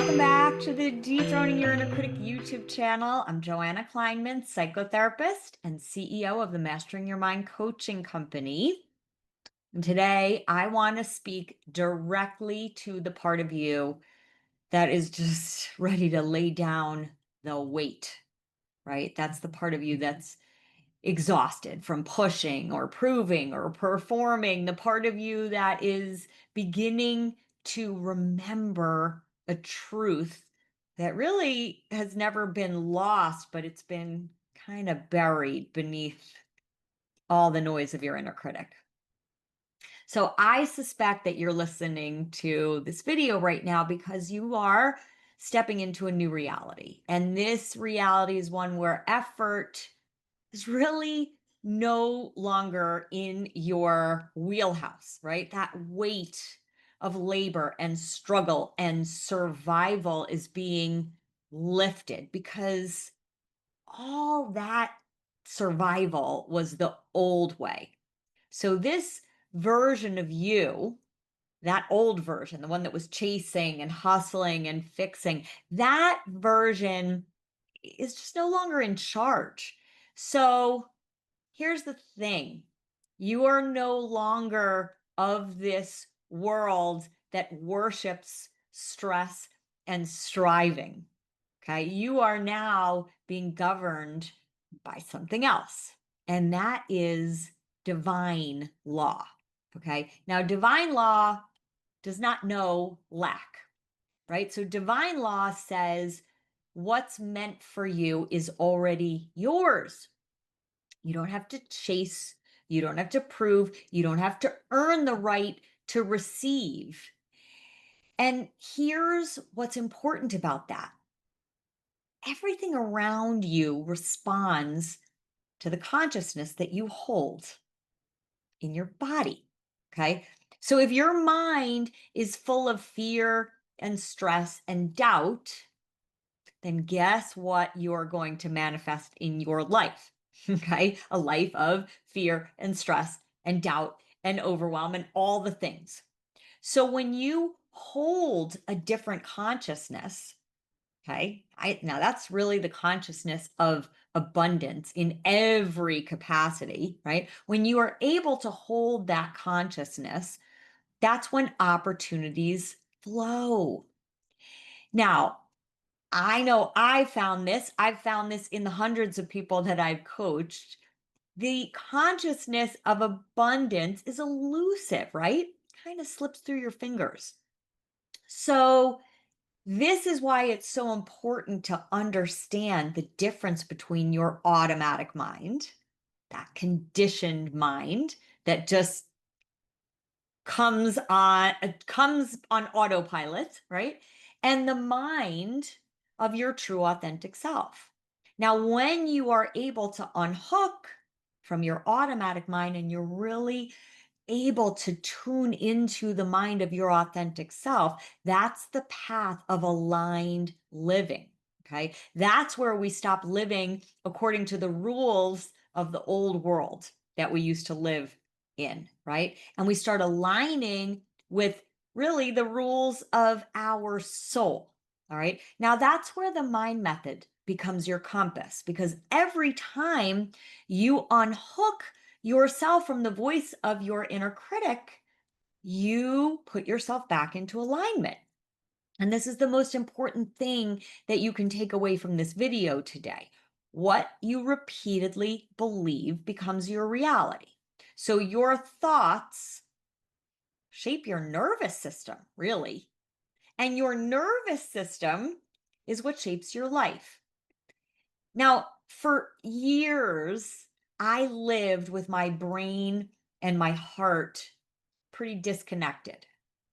Welcome back to the Dethroning Your Inner Critic YouTube channel. I'm Joanna Kleinman, psychotherapist and CEO of the Mastering Your Mind coaching company. And today I want to speak directly to the part of you that is just ready to lay down the weight, right? That's the part of you that's exhausted from pushing or proving or performing, the part of you that is beginning to remember a truth that really has never been lost, but it's been kind of buried beneath all the noise of your inner critic. So I suspect that you're listening to this video right now because you are stepping into a new reality. And this reality is one where effort is really no longer in your wheelhouse, right? That weight of labor and struggle and survival is being lifted because all that survival was the old way. So, this version of you, that old version, the one that was chasing and hustling and fixing, that version is just no longer in charge. So, here's the thing. You are no longer of this world that worships stress and striving. Okay. You are now being governed by something else, and that is divine law. Okay. Now, divine law does not know lack, right? So, divine law says what's meant for you is already yours. You don't have to chase, you don't have to prove, you don't have to earn the right to receive. And here's what's important about that. Everything around you responds to the consciousness that you hold in your body. Okay. So if your mind is full of fear and stress and doubt, then guess what you're going to manifest in your life? Okay. A life of fear and stress and doubt and overwhelm and all the things. So when you hold a different consciousness, okay, now that's really the consciousness of abundance in every capacity, right? When you are able to hold that consciousness, that's when opportunities flow. Now, I know I've found this in the hundreds of people that I've coached. The consciousness of abundance is elusive, right? Kind of slips through your fingers. So, this is why it's so important to understand the difference between your automatic mind, that conditioned mind that just comes on autopilot, right? And the mind of your true authentic self. Now, when you are able to unhook from your automatic mind and you're really able to tune into the mind of your authentic self, that's the path of aligned living. Okay. That's where we stop living according to the rules of the old world that we used to live in, right? And we start aligning with really the rules of our soul. All right. Now that's where the mind method becomes your compass because every time you unhook yourself from the voice of your inner critic, you put yourself back into alignment. And this is the most important thing that you can take away from this video today. What you repeatedly believe becomes your reality. So your thoughts shape your nervous system, really. And your nervous system is what shapes your life. Now, for years, I lived with my brain and my heart pretty disconnected.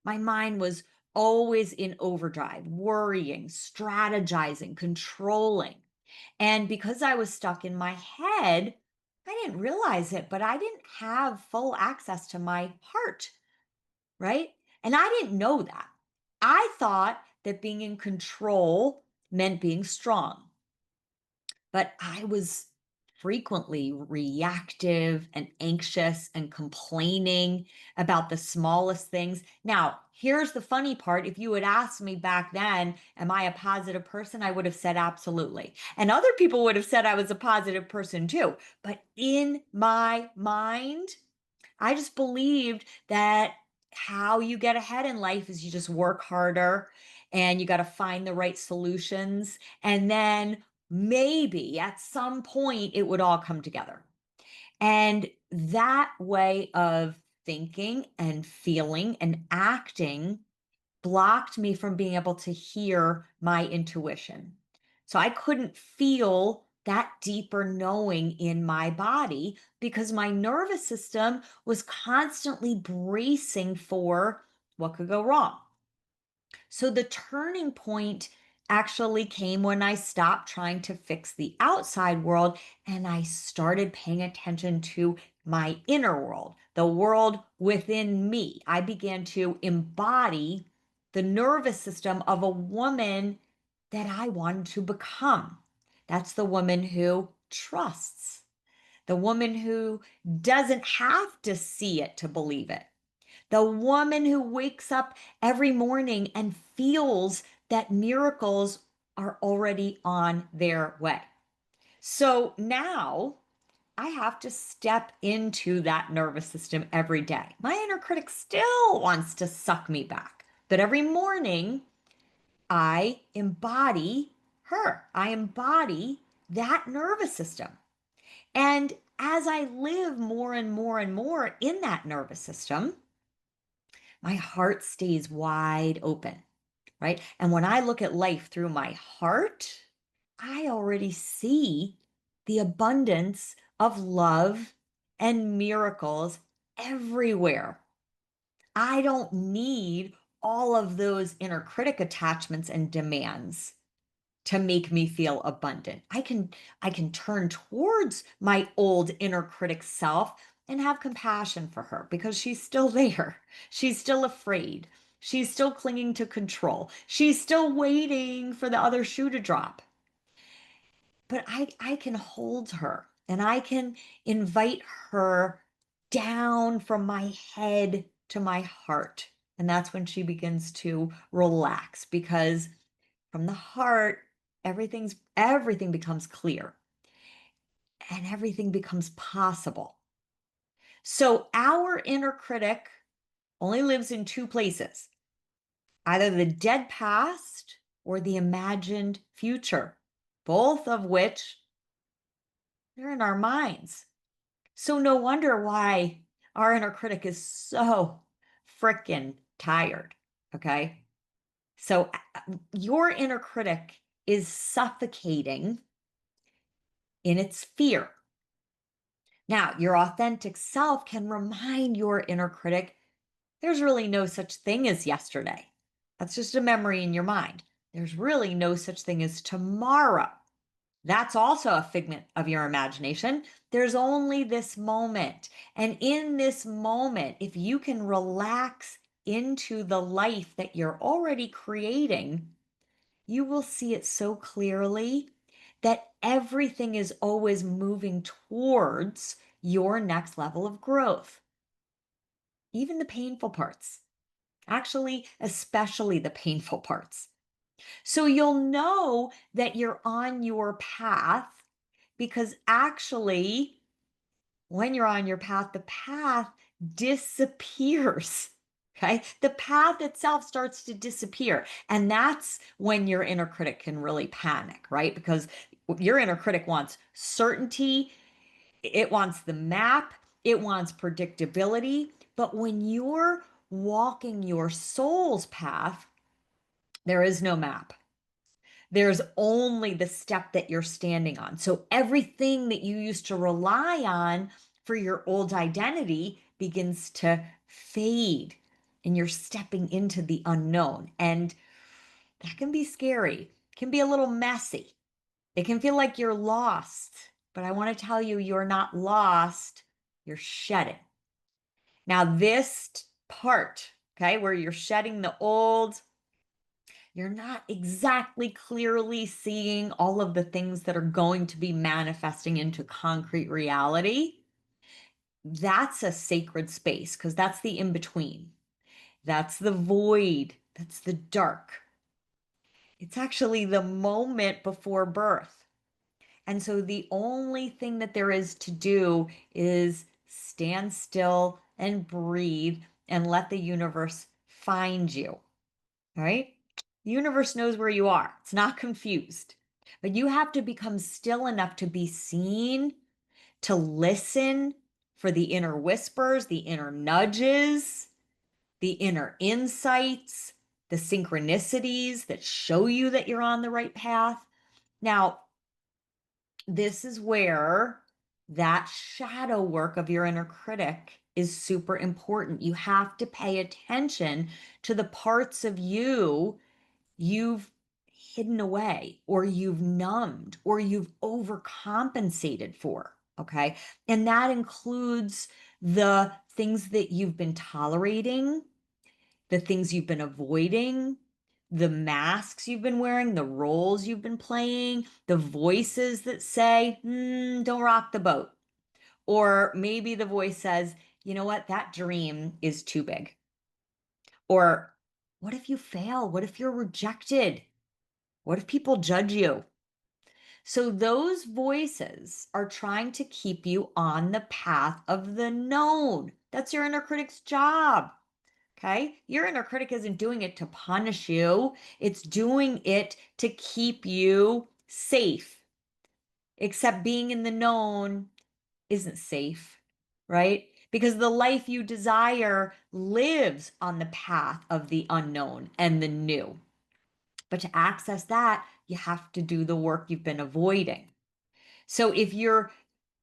My mind was always in overdrive, worrying, strategizing, controlling. And because I was stuck in my head, I didn't realize it, but I didn't have full access to my heart, right? And I didn't know that. I thought that being in control meant being strong, but I was frequently reactive and anxious and complaining about the smallest things. Now, here's the funny part. If you had asked me back then, am I a positive person? I would have said absolutely. And other people would have said I was a positive person too. But in my mind, I just believed that how you get ahead in life is you just work harder and you got to find the right solutions. And then maybe at some point it would all come together. And that way of thinking and feeling and acting blocked me from being able to hear my intuition. So I couldn't feel that deeper knowing in my body because my nervous system was constantly bracing for what could go wrong. So the turning point actually came when I stopped trying to fix the outside world and I started paying attention to my inner world, the world within me. I began to embody the nervous system of a woman that I wanted to become. That's the woman who trusts, the woman who doesn't have to see it to believe it, the woman who wakes up every morning and feels that miracles are already on their way. So now I have to step into that nervous system every day. My inner critic still wants to suck me back, but every morning I embody her. I embody that nervous system. And as I live more and more and more in that nervous system, my heart stays wide open, right? And when I look at life through my heart, I already see the abundance of love and miracles everywhere. I don't need all of those inner critic attachments and demands to make me feel abundant. I can turn towards my old inner critic self and have compassion for her because she's still there. She's still afraid. She's still clinging to control. She's still waiting for the other shoe to drop. But I can hold her and I can invite her down from my head to my heart. And that's when she begins to relax because from the heart, everything becomes clear and everything becomes possible. So our inner critic only lives in two places, either the dead past or the imagined future, both of which they're in our minds. So no wonder why our inner critic is so freaking tired. Okay. So your inner critic is suffocating in its fear. Now, your authentic self can remind your inner critic there's really no such thing as yesterday. That's just a memory in your mind. There's really no such thing as tomorrow. That's also a figment of your imagination. There's only this moment. And in this moment, if you can relax into the life that you're already creating, you will see it so clearly that everything is always moving towards your next level of growth, even the painful parts. Actually, especially the painful parts. So you'll know that you're on your path because actually, when you're on your path, the path disappears. Okay. The path itself starts to disappear. And that's when your inner critic can really panic, right? Because your inner critic wants certainty, it wants the map, it wants predictability. But when you're walking your soul's path, there is no map. There's only the step that you're standing on. So everything that you used to rely on for your old identity begins to fade and you're stepping into the unknown. And that can be scary, can be a little messy. It can feel like you're lost, but I want to tell you, you're not lost, you're shedding. Now, this part, okay, where you're shedding the old, You're not exactly clearly seeing all of the things that are going to be manifesting into concrete reality. That's a sacred space because that's the in between. That's the void. That's the dark. It's actually the moment before birth. And so the only thing that there is to do is stand still and breathe and let the universe find you. All right? The universe knows where you are. It's not confused. But you have to become still enough to be seen, to listen for the inner whispers, the inner nudges, the inner insights, the synchronicities that show you that you're on the right path. Now, this is where that shadow work of your inner critic is super important. You have to pay attention to the parts of you've hidden away, or you've numbed, or you've overcompensated for. Okay. And that includes the things that you've been tolerating, the things you've been avoiding, the masks you've been wearing, the roles you've been playing, the voices that say, don't rock the boat. Or maybe the voice says, you know what, that dream is too big. Or what if you fail? What if you're rejected? What if people judge you? So those voices are trying to keep you on the path of the known. That's your inner critic's job. Okay. Your inner critic isn't doing it to punish you. It's doing it to keep you safe. Except being in the known isn't safe, right? Because the life you desire lives on the path of the unknown and the new. But to access that, you have to do the work you've been avoiding. So if you're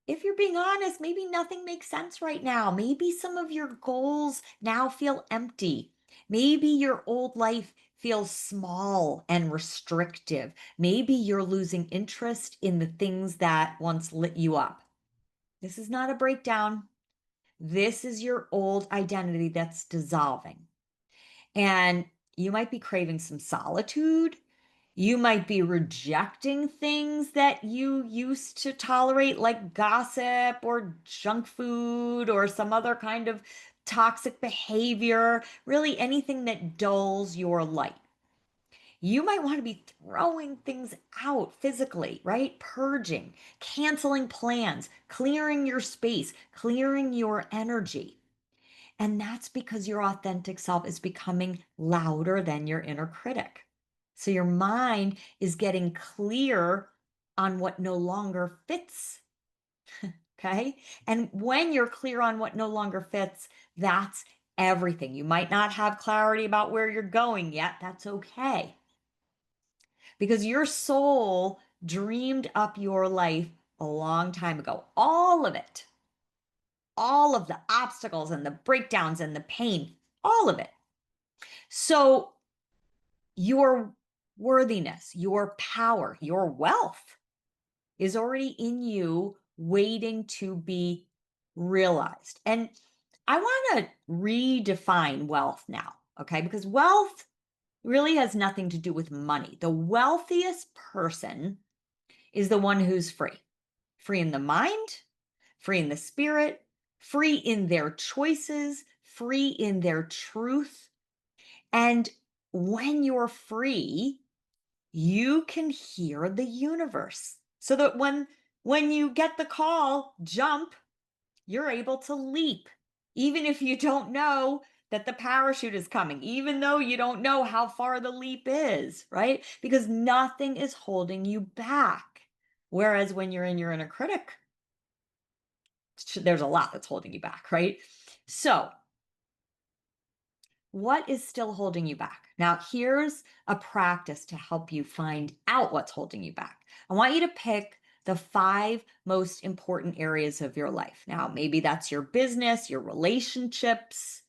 being honest, maybe nothing makes sense right now. Maybe some of your goals now feel empty. Maybe your old life feels small and restrictive. Maybe you're losing interest in the things that once lit you up. This is not a breakdown. This is your old identity that's dissolving. And you might be craving some solitude. You might be rejecting things that you used to tolerate, like gossip or junk food or some other kind of toxic behavior, really anything that dulls your light. You might want to be throwing things out physically, right? Purging, canceling plans, clearing your space, clearing your energy. And that's because your authentic self is becoming louder than your inner critic. So your mind is getting clear on what no longer fits. Okay. And when you're clear on what no longer fits, that's everything. You might not have clarity about where you're going yet. That's okay. Because your soul dreamed up your life a long time ago. All of it, all of the obstacles and the breakdowns and the pain, all of it. So your worthiness, your power, your wealth is already in you waiting to be realized. And I want to redefine wealth now, okay? Because wealth really has nothing to do with money. The wealthiest person is the one who's free, free in the mind, free in the spirit, free in their choices, free in their truth. And when you're free, you can hear the universe. So that when you get the call, jump, you're able to leap. Even if you don't know that the parachute is coming, even though you don't know how far the leap is, right? Because nothing is holding you back. Whereas when you're in your inner critic, there's a lot that's holding you back, right? So what is still holding you back? Now, here's a practice to help you find out what's holding you back. I want you to pick the 5 most important areas of your life. Now, maybe that's your business, your relationships,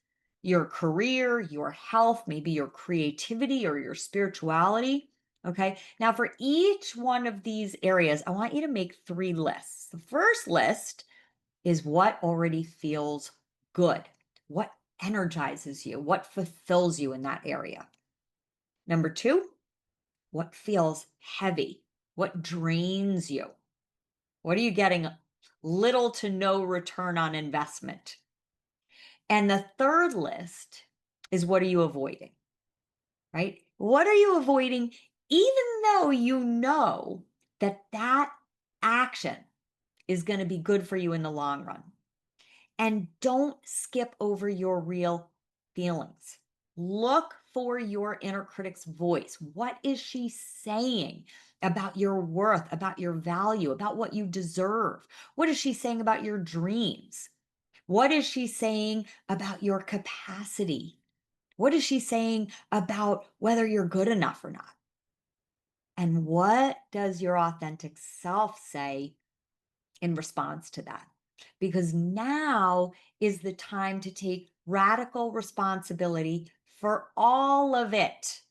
your career, your health, maybe your creativity or your spirituality. Okay. Now, for each one of these areas, I want you to make 3 lists. The first list is what already feels good. What energizes you? What fulfills you in that area? Number 2, What feels heavy? What drains you? What are you getting little to no return on investment? And the third list is what are you avoiding, right? What are you avoiding, even though you know that that action is going to be good for you in the long run? And don't skip over your real feelings. Look for your inner critic's voice. What is she saying about your worth, about your value, about what you deserve? What is she saying about your dreams? What is she saying about your capacity? What is she saying about whether you're good enough or not? And what does your authentic self say in response to that? Because now is the time to take radical responsibility for all of it,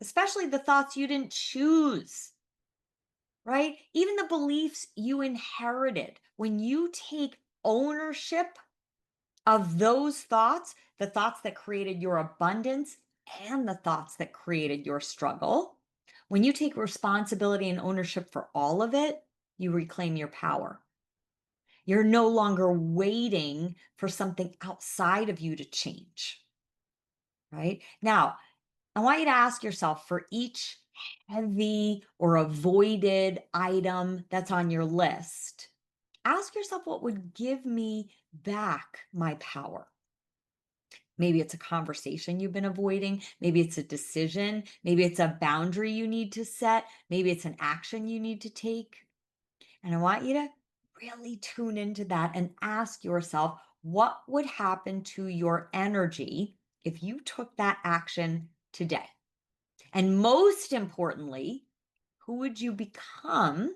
especially the thoughts you didn't choose, right? Even the beliefs you inherited. When you take ownership of those thoughts, the thoughts that created your abundance and the thoughts that created your struggle, when you take responsibility and ownership for all of it, you reclaim your power. You're no longer waiting for something outside of you to change, right? Now, I want you to ask yourself for each heavy or avoided item that's on your list, ask yourself what would give me back my power. Maybe it's a conversation you've been avoiding. Maybe it's a decision. Maybe it's a boundary you need to set. Maybe it's an action you need to take. And I want you to really tune into that and ask yourself what would happen to your energy if you took that action today? And most importantly, who would you become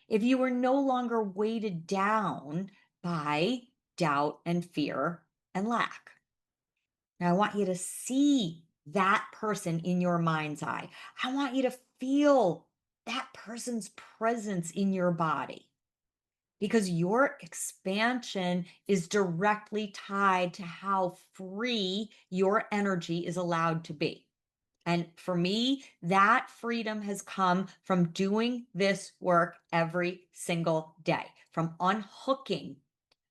if you were no longer weighted down by doubt and fear and lack? Now, I want you to see that person in your mind's eye. I want you to feel that person's presence in your body, because your expansion is directly tied to how free your energy is allowed to be. And for me, that freedom has come from doing this work every single day, from unhooking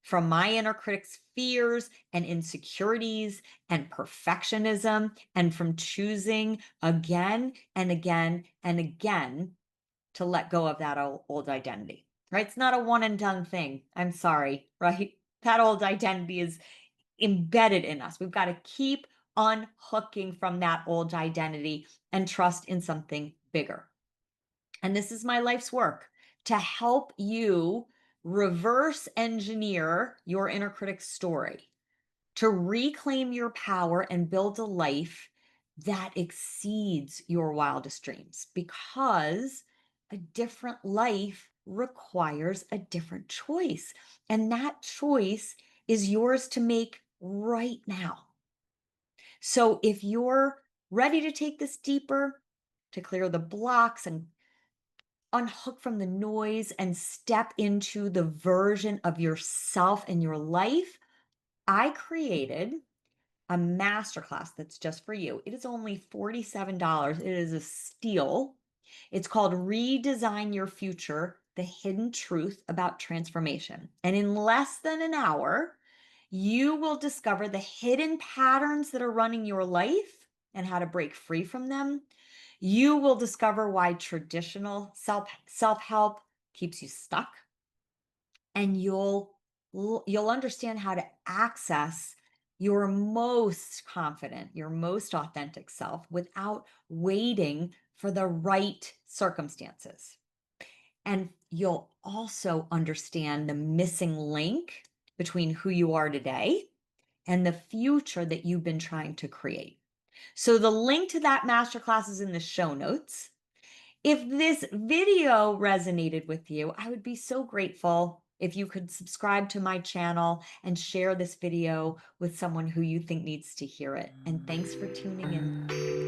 from my inner critic's fears and insecurities and perfectionism, and from choosing again and again and again to let go of that old identity, right? It's not a one and done thing. I'm sorry, right? That old identity is embedded in us. We've got to keep unhooking from that old identity and trust in something bigger. And this is my life's work, to help you reverse engineer your inner critic story, to reclaim your power and build a life that exceeds your wildest dreams, because a different life requires a different choice. And that choice is yours to make right now. So if you're ready to take this deeper, to clear the blocks and unhook from the noise and step into the version of yourself and your life, I created a masterclass that's just for you. It is only $47. It is a steal. It's called Redesign Your Future: The Hidden Truth About Transformation. And in less than an hour, you will discover the hidden patterns that are running your life and how to break free from them. You will discover why traditional self-help keeps you stuck, and you'll understand how to access your most confident, your most authentic self without waiting for the right circumstances. And you'll also understand the missing link between who you are today and the future that you've been trying to create. So the link to that masterclass is in the show notes. If this video resonated with you, I would be so grateful if you could subscribe to my channel and share this video with someone who you think needs to hear it. And thanks for tuning in.